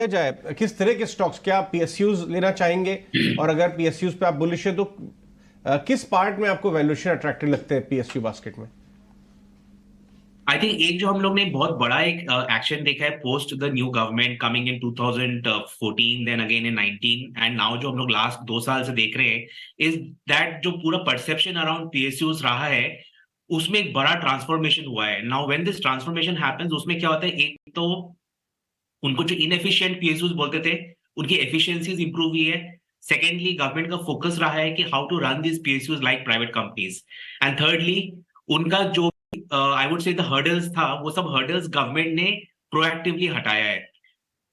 जाए, किस तरह के स्टॉक्स, क्या आप पीएसयूज लेना चाहेंगे? और अगर पीएसयूज पे आप बुलिश है तो किस पार्ट में आपको वैल्यूएशन अट्रैक्टिव लगते हैं पीएसयू बास्केट में? आई थिंक एक जो हम लोग ने बहुत बड़ा एक एक्शन देखा है post the new government coming in 2014 then again in 19 and now जो हम लोग लास्ट 2 साल से देख रहे हैं इज दैट जो पूरा परसेप्शन अराउंड पीएसयूज रहा है उसमें एक बड़ा ट्रांसफॉर्मेशन हुआ है। Now when this transformation happens उसमें क्या होता है, एक तो उनको जो इनएफिशिएंट पीएसयूज बोलते थे उनकी एफिशिएंसीज इंप्रूव हुई है। सेकेंडली गवर्नमेंट का फोकस रहा है कि how to run this PSUs like private companies. And thirdly उनका जो I would say the hurdles था वो सब हर्डल्स गवर्नमेंट ने प्रोएक्टिवली हटाया है।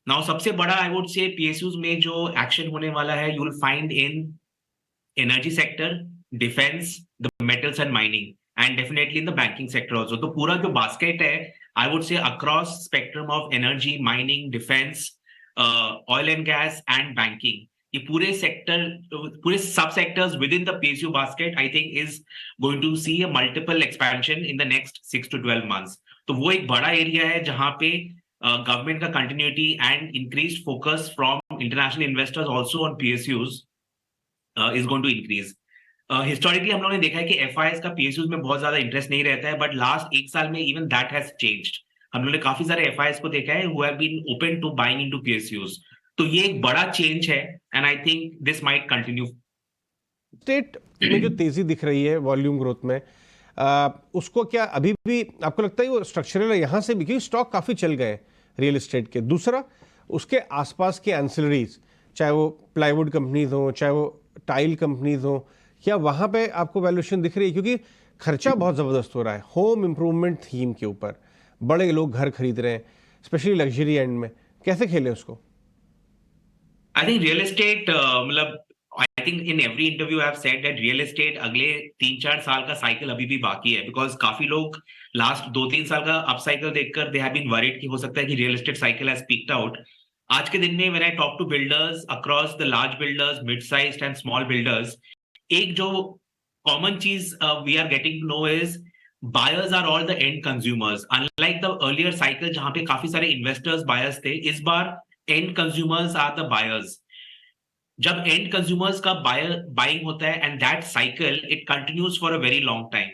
नाउ सबसे बड़ा आई वुड से पीएसयूज में जो एक्शन होने वाला है you will find in energy sector, defence, the metals and mining and definitely in the banking sector also. तो पूरा जो बास्केट है I would say across spectrum of energy, mining, defence, oil and gas and banking, ये पूरे sector, पूरे सब sectors with in the PSU basket I think is going to see a multiple expansion in the next 6 to 12 months। तो वो एक बड़ा area है जहां पे गवर्नमेंट का continuity and increase focus from international investors also on PSUs is going to increase. Historically हम लोगों ने देखा है कि एफआईएस का पीएसयूज में बहुत ज्यादा इंटरेस्ट नहीं रहता है, बट लास्ट 1 साल में इवन दैट हैज चेंज्ड। हम लोगों ने काफी सारे एफआईएस को देखा है who have been open to buying into PSUs. तो ये एक बड़ा चेंज है and I think this might continue. State में जो तेजी दिख रही है वॉल्यूम ग्रोथ में, उसको क्या अभी भी आपको लगता है वो स्ट्रक्चरल है यहाँ से भी, क्योंकि स्टॉक काफी चल गए रियल एस्टेट के? दूसरा, उसके आसपास के एंसिलरीज, चाहे वो प्लाईवुड कंपनीज हो, चाहे वो टाइल कंपनीज हो, क्या वहां पे आपको वैल्यूएशन दिख रही है? क्योंकि खर्चा बहुत जबरदस्त हो रहा है होम इंप्रूवमेंट थीम के ऊपर, बड़े लोग घर खरीद रहे हैं, स्पेशली लग्जरी एंड में। कैसे खेले उसको? आई थिंक रियल एस्टेट मतलब I think in every interview I have said that real estate अगले 3-4 साल का साइकिल अभी भी बाकी है, बिकॉज काफी लोग लास्ट 2-3 साल का अप साइकिल देखकर दे हैव बीन वरीड कि हो सकता है कि real estate cycle has peaked out. आज के दिन में when I talk to builders across the large builders, mid sized and small builders, एक जो कॉमन चीज we are getting to know is buyers are all the end consumers. Unlike the earlier cycle जहां पे काफी सारे investors buyers थे, इस बार end consumers are the buyers. जब एंड कंज्यूमर्स का बाइंग होता है and that cycle it continues for a very long time.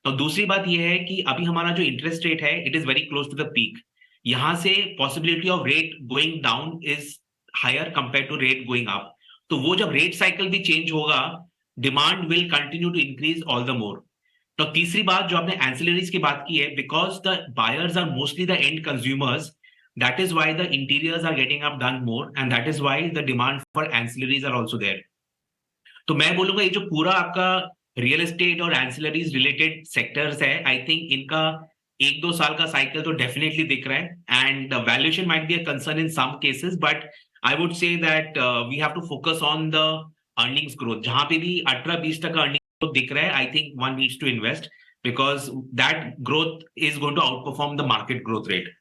तो दूसरी बात यह है कि अभी हमारा जो इंटरेस्ट रेट है it is very close to the peak. यहां से possibility of rate going down is higher compare to rate going up. तो वो जब रेट साइकिल भी चेंज होगा demand will continue to increase all the more. तो तीसरी बात जो आपने एंसिलरीज की बात की है, because the buyers are mostly the end consumers, that is why the interiors are getting up done more and that is why the demand for ancillaries are also there। तो मैं बोलूंगा ये जो पूरा आपका रियल एस्टेट और ancillaries related sectors है I think इनका 1-2 साल का साइकिल तो डेफिनेटली दिख रहा है and valuation might be a concern in some cases, but I would say that we have to focus on the earnings growth. जहां पे भी 18-20% अर्निंग ग्रोथ दिख रहा है I think one needs to invest because that growth is going to outperform the market growth rate.